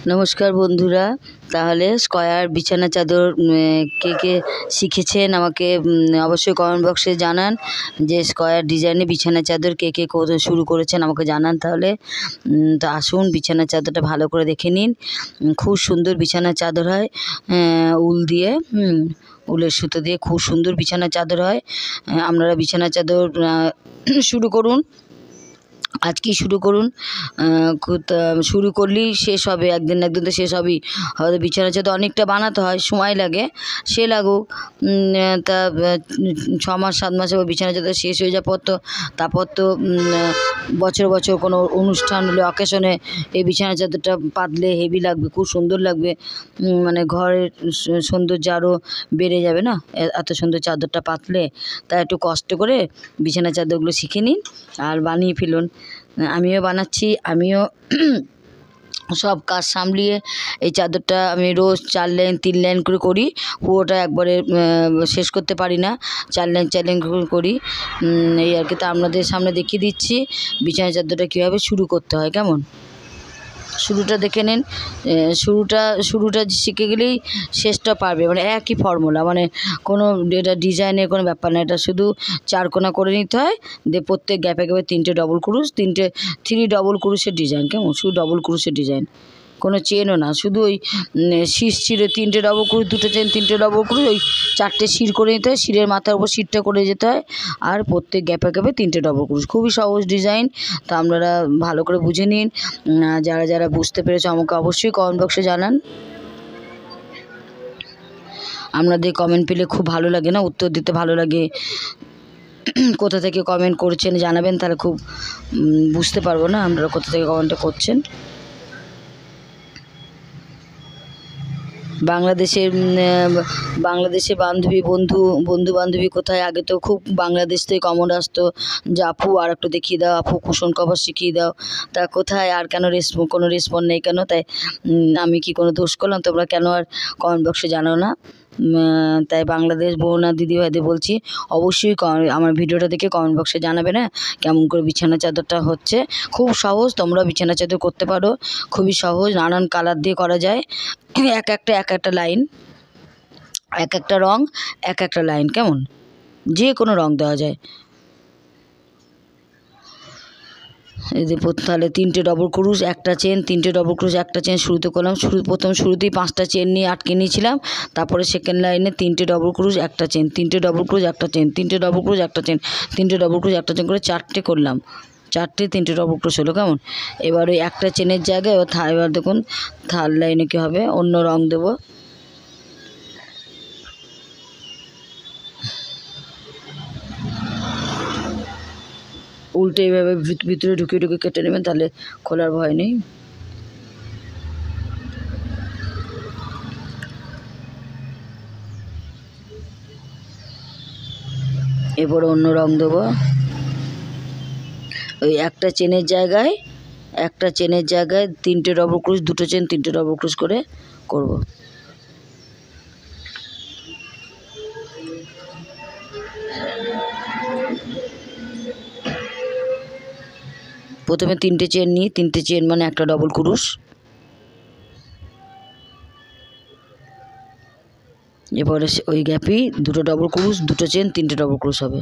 নমস্কার বন্ধুরা। তাহলে স্কয়ার বিছানা চাদর কে কে শিখেছেন আমাকে অবশ্যই কমেন্ট বক্সে জানান যে স্কয়ার ডিজাইনে বিছানা চাদর কে কে শুরু করেছেন আমাকে জানান। তাহলে তো আসুন বিছানা চাদরটা ভালো করে দেখে নিন। খুব সুন্দর বিছানা চাদর হয় উল দিয়ে, উলের সুতো দিয়ে খুব সুন্দর বিছানা চাদর হয়। আপনারা বিছানা চাদর শুরু করুন, আজকেই শুরু করুন। শুরু করলেই শেষ হবে, একদিন না একদিন তো শেষ হবেই। হয়তো বিছানা চাদর অনেকটা বানাতে হয়, সময় লাগে, সে লাগুক। তা 6 মাস 7 মাসে বিছানা চাদর শেষ হয়ে যাওয়ার পর তো তারপর তো বছর বছর কোনো অনুষ্ঠান হলে অকেশনে এই বিছানা চাদরটা পাতলে হেভি লাগবে, খুব সুন্দর লাগবে। মানে ঘরের সৌন্দর্য আরও বেড়ে যাবে না এত সুন্দর চাদরটা পাতলে। তাই একটু কষ্ট করে বিছানা চাদরগুলো শিখে নিন আর বানিয়ে ফেলুন। আমিও বানাচ্ছি, আমিও সব কাজ সামলিয়ে এই চাদরটা আমি রোজ 4 লাইন 3 লাইন করে করি। পুরোটা একবারে শেষ করতে পারি না, 4 লাইন 4 লাইন করে করি। এই আর কি। তা আপনাদের সামনে দেখিয়ে দিচ্ছি বিছানা চাদরটা কীভাবে শুরু করতে হয়। কেমন? শুরুটা দেখে নিন। শুরুটা শিখে গেলেই শেষটা পারবে। মানে একই ফর্মুলা, মানে কোনো এটা ডিজাইনের কোনো ব্যাপার না। এটা শুধু 4 কোনা করে নিতে হয়, দিয়ে প্রত্যেক গ্যাপে গ্যাপে 3টে ডবল ক্রুশ, 3 ডবল ক্রুশের ডিজাইন। কেমন? শুধু ডবল ক্রুশের ডিজাইন, কোনো চেনও না, শুধু ওই শির ছিঁড়ে 3টে ডবল ক্রুশ, 2টে চেন, 3টে ডবল ক্রুশ, ওই 4টে শির করে নিতে হয়, শিরের মাথার উপর শিরটা করে যেতে হয়, আর প্রত্যেক গ্যাপে গ্যাপে 3টে ডবল ক্রুশ। খুবই সহজ ডিজাইন। তো আপনারা ভালো করে বুঝে নিন। যারা যারা বুঝতে পেরেছে আমাকে অবশ্যই কমেন্ট বক্সে জানান। আপনাদের কমেন্ট পেলে খুব ভালো লাগে না, উত্তর দিতে ভালো লাগে। কোথা থেকে কমেন্ট করছেন জানাবেন, তাহলে খুব বুঝতে পারবো না আপনারা কোথা থেকে কমেন্টটা করছেন। বাংলাদেশে বন্ধু বান্ধবী কোথায়? আগে তো খুব বাংলাদেশ থেকে কমেন্ট আসতো যে আপু আর একটু দেখিয়ে দাও, আপু কুশন কভার শিখিয়ে দাও। তা কোথায়? আর কেন কোনো রেসপন্স নেই কেন? তাই আমি কি কোনো দোষ করলাম? তোমরা কেন আর কমেন্ট বক্সে জানাও না? তাই বাংলাদেশ বোন আর দিদি ভাইদের বলছি, অবশ্যই আমার ভিডিওটা দেখে কমেন্ট বক্সে জানাবে না কেমন করে বিছানা চাদরটা হচ্ছে। খুব সহজ, তোমরা বিছানা চাদর করতে পারো, খুবই সহজ। নানান কালার দিয়ে করা যায়, এক একটা লাইন, এক একটা রং, এক একটা লাইন। কেমন? যে কোনো রং দেওয়া যায়। এই যে তাহলে 3টে ডবল ক্রুশ, একটা চেন, 3টে ডবল ক্রুশ, একটা চেন শুরুতে করলাম। শুরুতেই 5টা চেন নিয়ে আটকে নিয়েছিলাম। তারপরে সেকেন্ড লাইনে 3টে ডবল ক্রুশ, একটা চেন, 3টে ডবল ক্রুশ, একটা চেন, 3টে ডবল ক্রুশ, একটা চেন, 3টে ডবল ক্রুশ, একটা চেন করে 4টে করলাম। 4টে 3টে ডবল ক্রুশ হলো। কেমন? এবার ওই একটা চেনের জায়গায় এবার দেখুন থার্ড লাইনে কী হবে, অন্য রং দেবো। উল্টে এইভাবে ভিতরে ঢুকিয়ে কেটে নেবেন, তাহলে খোলার ভয় নেই। এরপরে অন্য রং দেবো। ওই একটা চেনের জায়গায় 3টে ডবল ক্রুশ, 2টো চেন, 3টে ডবল ক্রুশ করে করব। প্রথমে 3টে চেন নিই, 3টে চেন মানে একটা ডবল ক্রুশ। এরপরে ওই গ্যাপেই 2টো ডবল ক্রুশ, 2টো চেন, 3টে ডবল ক্রুশ হবে।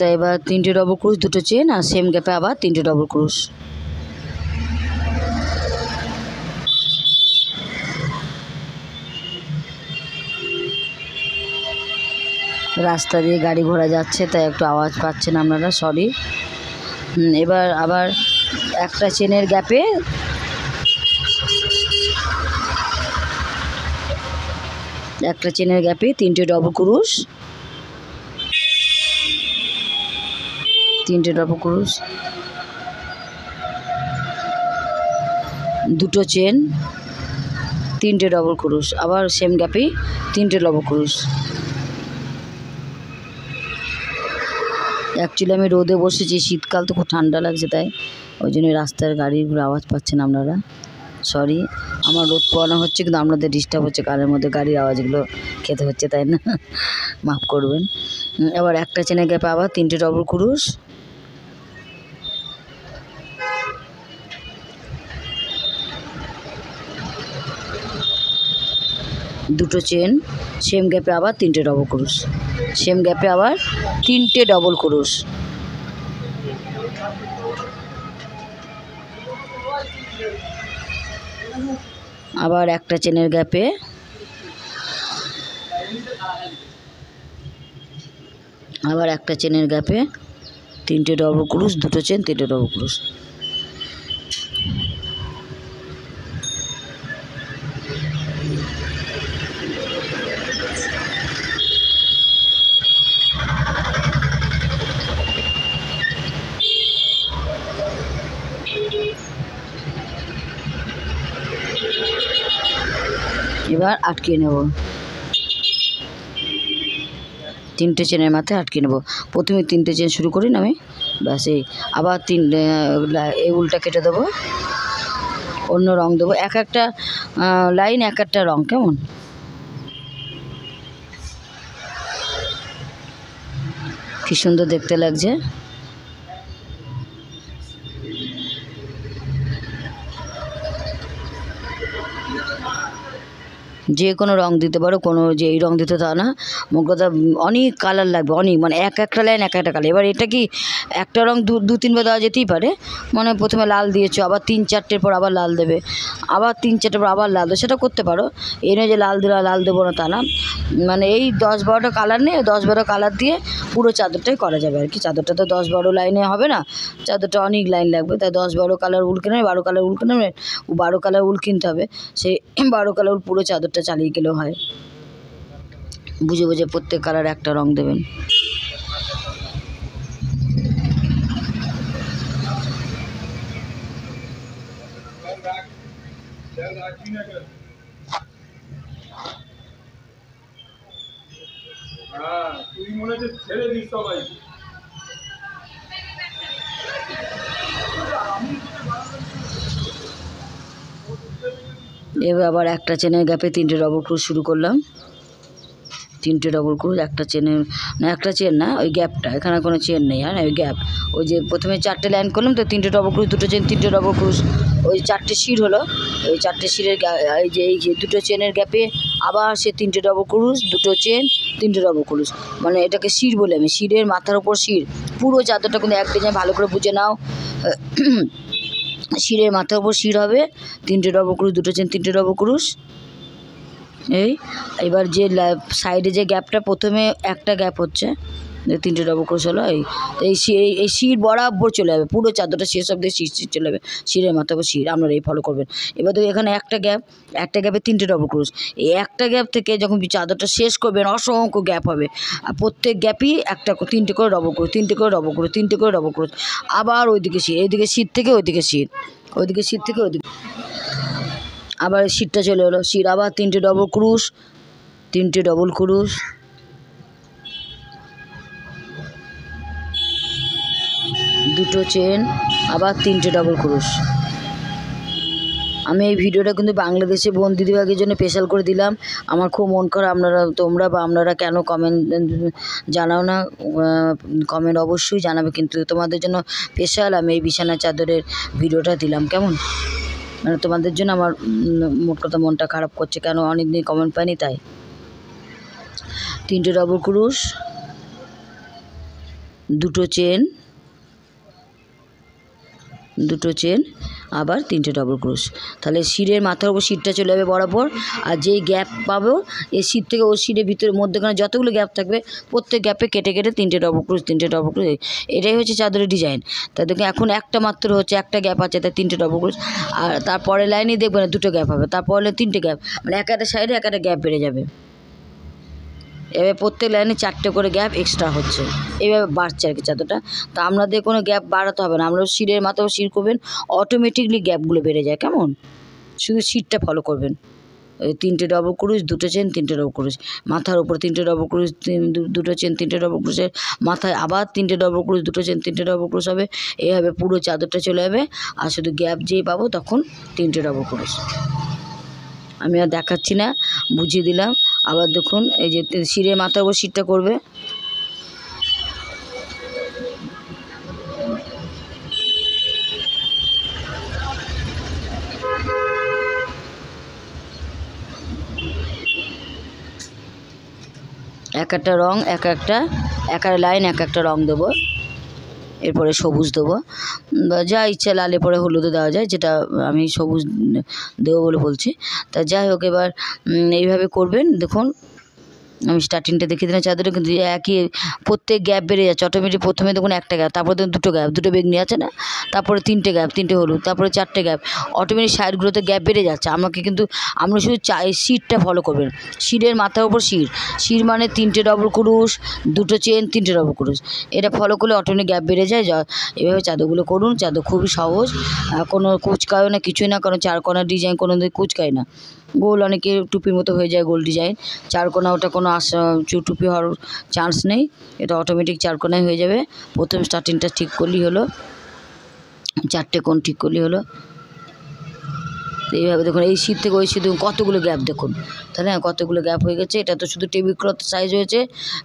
তাই এবার 3টে ডবল ক্রুশ, 2টো চেন, আর সেম গ্যাপে আবার 3টে ডবল ক্রুশ। রাস্তা দিয়ে গাড়ি ঘোড়া যাচ্ছে, তাই একটু আওয়াজ পাচ্ছেন আপনারা, সরি। এবার আবার একটা চেনের গ্যাপে একটা চেনের গ্যাপে 3টে ডবল ক্রুশ, 3টে ডবল ক্রুশ, 2টো চেন, 3টে ডবল ক্রুশ, আবার সেম গ্যাপেই 3টে ডবল ক্রুশ। অ্যাকচুয়ালি আমি রোদে বসেছি, শীতকাল তো খুব ঠান্ডা লাগছে, তাই ওই জন্য রাস্তার গাড়িগুলো আওয়াজ পাচ্ছেন আপনারা। সরি, আমার রোদ পোয়ানো হচ্ছে কিন্তু আপনাদের ডিস্টার্ব হচ্ছে, কারের মধ্যে গাড়ির আওয়াজগুলো খেতে হচ্ছে, তাই না? মাফ করবেন। এবার একটা চেনের গ্যাপে আবার 3টে ডবল ক্রুশ, দুটো চেন, সেম গ্যাপে আবার 3টে ডবল ক্রুশ, সেম গ্যাপে আবার 3টে ডবল ক্রুশ, আবার একটা চেনের গ্যাপে আবার একটা চেনের গ্যাপে 3টে ডবল ক্রুশ, দুটো চেন, 3টে ডবল ক্রুশ। এবার আটকিয়ে নেব, 3টে চেনের মাথায় আটকে নেব। প্রথমে 3টে চেন শুরু করি না আমি, ব্যাস এই আবার এই উলটা কেটে দেবো, অন্য রং দেবো, এক একটা লাইন এক একটা রং, কেমন? কি সুন্দর দেখতে লাগছে। যে কোনো রং দিতে পারো, কোনো যে এই রং দিতে তা না, মোট কথা অনেক কালার লাগবে, অনেক, মানে এক একটা লাইন এক একটা কালার। এবার এটা কি একটা রং দু তিনবার দেওয়া যেতেই পারে, মানে প্রথমে লাল দিয়েছো, আবার 3-4টের পর আবার লাল দেবে, আবার 3-4টের পর আবার লাল দেবে, সেটা করতে পারো। এই নয় যে লাল দিলে লাল দেবো না তা না, মানে এই 10-12টা কালার নিয়ে 10-12 কালার দিয়ে পুরো চাদরটাই করা যাবে আর কি। চাদরটা তো 10-12 লাইনে হবে না, চাদরটা অনেক লাইন লাগবে, তাই 10-12 কালার উল কিনে 12 কালার উল কিনে 12 কালার উল কিনতে হবে, সেই 12 কালার উল পুরো চাদরটা চালিয়ে গেলেও হয়। বুঝে বুঝে প্রত্যেক কালার একটা রং দেবেন। এবার আবার একটা চেনের গ্যাপে 3টে ডবল ক্রুশ শুরু করলাম, 3টে ডবল ক্রুশ, একটা চেনের না, একটা চেন না, ওই গ্যাপটা, এখানে কোনো চেন নেই, হ্যাঁ ওই গ্যাপ, ওই যে প্রথমে 4টে লাইন করলাম তো 3টে ডবল ক্রুশ, দুটো চেন, 3টে ডবল ক্রুশ, ওই 4টে শির হলো, ওই 4টে শিরের এই যে দুটো চেনের গ্যাপে আবার সে 3টে ডবল ক্রুশ, দুটো চেন, 3টে ডবল ক্রুশ, মানে এটাকে শির বলে আমি, শিরের মাথার উপর শির, পুরো চাদরটা কিন্তু এক ডিজাইন, ভালো করে বুঝে নাও। শিরের মাথার উপর শির হবে, 3টে ডবল ক্রুশ, দুটো চেন, 3টে ডবল ক্রুশ। এবার যে সাইডে যে গ্যাপটা, প্রথমে একটা গ্যাপ হচ্ছে, 3টে ডবল ক্রোশ হলো, এই শির বরাবর চলে যাবে, পুরো চাদরটা শেষ অব্দি শির চলে যাবে, শিরের মাথা উপর শির, আপনারা এই ফলো করবেন। এবার তো এখানে একটা গ্যাপে 3টে ডবল ক্রোশ, এই একটা গ্যাপ থেকে যখন চাদরটা শেষ করবেন অসংখ্য গ্যাপ হবে, আর প্রত্যেক গ্যাপই 3টে করে ডবল ক্রোশ, 3টে করে ডবল ক্রোশ, 3টে করে ডবল ক্রোশ, আবার ওইদিকে শির, এইদিকে শির থেকে ওইদিকে শির, ওইদিকে শির থেকে ওইদিকে, আবার শিরটা চলে এলো, শির আবার 3টে ডবল ক্রুশ, 3টে ডবল ক্রুশ, দুটো চেন, আবার 3টে ডবল ক্রুশ। আমি এই ভিডিওটা কিন্তু বাংলাদেশে বোন দিদিভাগের জন্য স্পেশাল করে দিলাম। আমার খুব মন করে আপনারা কেন কমেন্ট জানাও না, কমেন্ট অবশ্যই জানাবে, কিন্তু তোমাদের জন্য স্পেশাল আমি এই বিছানা চাদরের ভিডিওটা দিলাম, কেমন? মানে তোমাদের জন্য আমার মোট কথা মনটা খারাপ করছে, কেন অনেকদিন কমেন্ট পাইনি তাই। 3টে ডবল ক্রুশ, দুটো চেন, আবার 3টে ডবল ক্রুশ, তাহলে শিরের মাথার উপর শিরটা চলে যাবে বরাবর, আর যেই গ্যাপ পাবো এই শির থেকে ওই শিরের ভিতরে মধ্যেখানে যতগুলো গ্যাপ থাকবে প্রত্যেক গ্যাপে কেটে 3টে ডবল ক্রুশ, 3টে ডবল ক্রুশ, এটাই হচ্ছে চাদরের ডিজাইন। তাই দেখুন এখন একটা মাত্র হচ্ছে, একটা গ্যাপ আছে, তাই 3টে ডবল ক্রুশ, আর তারপরে লাইনে দেখবেন দুটো গ্যাপ হবে, তারপরে 3টে গ্যাপ, মানে একটা সাইডে একটা গ্যাপ বেড়ে যাবে। এবার প্রত্যেক লাইনে 4টে করে গ্যাপ এক্সট্রা হচ্ছে, এইভাবে বাড়ছে আর কি চাদরটা। তা আপনাদের কোনো গ্যাপ বাড়াতে হবে না, আমরা শিরের মাথাও শির করবেন, অটোমেটিকলি গ্যাপগুলো বেড়ে যায়, কেমন? শুধু শিরটা ফলো করবেন। তিনটে ডবল ক্রুশ, দুটো চেন, তিনটে ডবল ক্রুশ, মাথার উপর তিনটে ডবল ক্রুশ, দুটো চেন, তিনটে ডবল ক্রুশের মাথায় আবার তিনটে ডবল ক্রুশ, দুটো চেন, তিনটে ডবল ক্রুশ হবে। এইভাবে পুরো চাদরটা চলে যাবে। আর শুধু গ্যাপ যেই পাবো তখন তিনটে ডবল ক্রুশ। আমি আর দেখাচ্ছি না, বুঝিয়ে দিলাম। আবার দেখুন এই যে শিরের মাথার উপর শিরটা করবে, এক একটা রং, এক একটা লাইন, এক একটা রং দেবো। এরপরে সবুজ দেবো, যা ইচ্ছা, লালে পরে হলুদও দেওয়া যায়, যেটা আমি সবুজ দেবো বলে বলছি। তা যাই হোক, এবার এইভাবে করবেন। দেখুন আমি স্টার্টিংটা দেখিয়ে দিলাম চাদরে, কিন্তু একই প্রত্যেক গ্যাপ বেড়ে যাচ্ছে অটোমেটিক। প্রথমে দেখুন একটা গ্যাপ, তারপরে দেখুন দুটো গ্যাপ, দুটো বেগনি আছে না, তারপরে তিনটে গ্যাপ, তিনটে হলুদ, তারপরে চারটে গ্যাপ, অটোমেটিক সাইডগুলোতে গ্যাপ বেড়ে যাচ্ছে। আমাকে কিন্তু আমরা শুধু শিরটা ফলো করবেন, শিরের মাথার ওপর শির মানে তিনটে ডবল ক্রুশ, দুটো চেন, তিনটে ডবল ক্রুশ, এটা ফলো করলে অটোমেটিক গ্যাপ বেড়ে যায়। এভাবে চাদরগুলো করুন। চাদর খুবই সহজ, কোনো কুচকায়ও না, কিছুই না, কারণ চারকোনা ডিজাইন কোনো দিন কুচকায় না। গোল অনেকে টুপির মতো হয়ে যায় গোল ডিজাইন, চারকোনা ওটা কোনো টুপি হওয়ার চান্স নেই, এটা অটোমেটিক চারকোনায় হয়ে যাবে। প্রথম স্টার্টিংটা ঠিক করলেই হলো, চারটে কোণ ঠিক করলেই হলো। এইভাবে দেখুন এই শীত থেকে ওই শীত কতগুলো গ্যাপ দেখুন, তাহলে কতগুলো গ্যাপ হয়ে গেছে। এটা তো শুধু টেবিল ক্লথ সাইজ হয়েছে,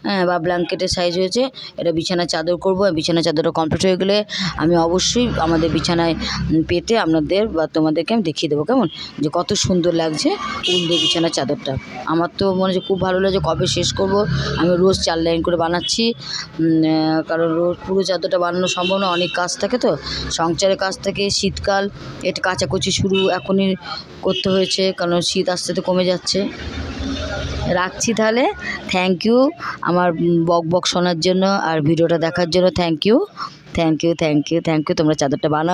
হ্যাঁ, বা ব্ল্যাঙ্কেটের সাইজ হয়েছে। এটা বিছানা চাদর করবো। বিছানা চাদরটা কমপ্লিট হয়ে গেলে আমি অবশ্যই আমাদের বিছানায় পেতে আপনাদের বা তোমাদেরকে আমি দেখিয়ে দেবো কেমন, যে কত সুন্দর লাগছে উল দিয়ে বিছানার চাদরটা। আমার তো মনে হচ্ছে খুব ভালো লাগছে, কবে শেষ করব। আমি রোজ 4 লাইন করে বানাচ্ছি, কারণ রোজ পুরো চাদরটা বানানো সম্ভব না, অনেক কাজ থাকে তো, সংসারের কাজ থেকে। শীতকাল, এটা কাচাকুচি শুরু এখনই করতে হয়েছে, কারণ শীত আস্তে আস্তে কমে যাচ্ছে। রাখছি তাহলে। থ্যাংক ইউ আমার বক শোনার জন্য আর ভিডিওটা দেখার জন্য। Thank you. তোমরা চাদরটা বানাও।